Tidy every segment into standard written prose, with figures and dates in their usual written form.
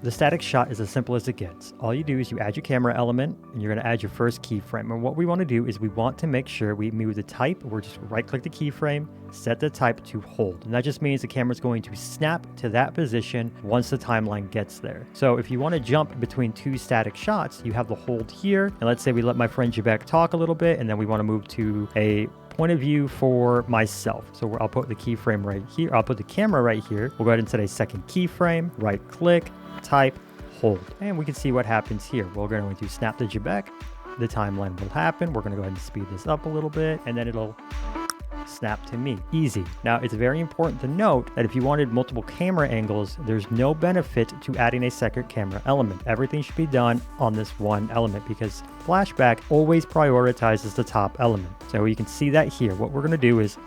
The static shot is as simple as it gets. All you do is you add your camera element and you're going to add your first keyframe. And what we want to do is we want to make sure we move the type. We're just right click the keyframe, set the type to hold. And that just means the camera is going to snap to that position once the timeline gets there. So if you want to jump between two static shots, you have the hold here. And let's say we let my friend Jabek talk a little bit and then we want to move to a point of view for myself. So I'll put the keyframe right here. I'll put the camera right here. We'll go ahead and set a second keyframe, right click, type, hold, and we can see what happens here. We're going to snap the Jabek. The timeline will happen. We're going to go ahead and speed this up a little bit, and then it'll snap to me. Easy. Now, it's very important to note that if you wanted multiple camera angles, there's no benefit to adding a second camera element. Everything should be done on this one element because Flashback always prioritizes the top element. So you can see that here. What we're going to do is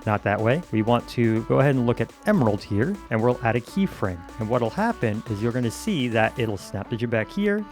not that way. We want to go ahead and look at Emerald here, and we'll add a keyframe. And what'll happen is you're going to see that it'll snap the Jabek here.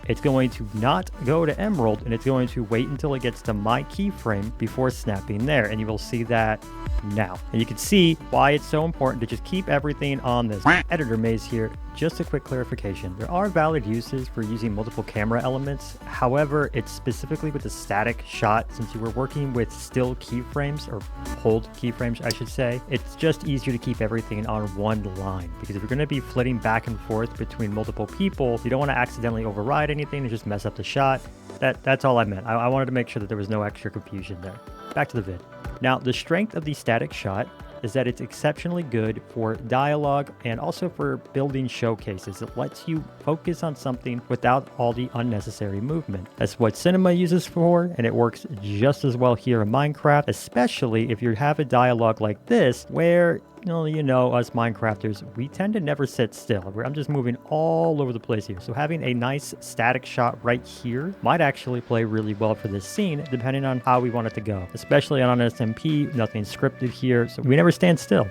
It's going to not go to Emerald, and it's going to wait until it gets to my keyframe before snapping there. And you will see that now. And you can see why it's so important to just keep everything on this editor maze here. Just a quick clarification. There are valid uses for using multiple camera elements. However, it's specifically with the static shot, since you were working with still keyframes, or hold keyframes, I should say, it's just easier to keep everything on one line. Because if you're going to be flitting back and forth between multiple people, you don't want to accidentally override anything and just mess up the shot. That's all I meant. I wanted to make sure that there was no extra confusion there. Back to the vid. Now, the strength of the static shot is that it's exceptionally good for dialogue and also for building showcases. It lets you focus on something without all the unnecessary movement. That's what cinema uses for, and it works just as well here in Minecraft, especially if you have a dialogue like this where you know, us Minecrafters, we tend to never sit still. I'm just moving all over the place here. So having a nice static shot right here might actually play really well for this scene, depending on how we want it to go. Especially on an SMP, nothing scripted here, so we never stand still.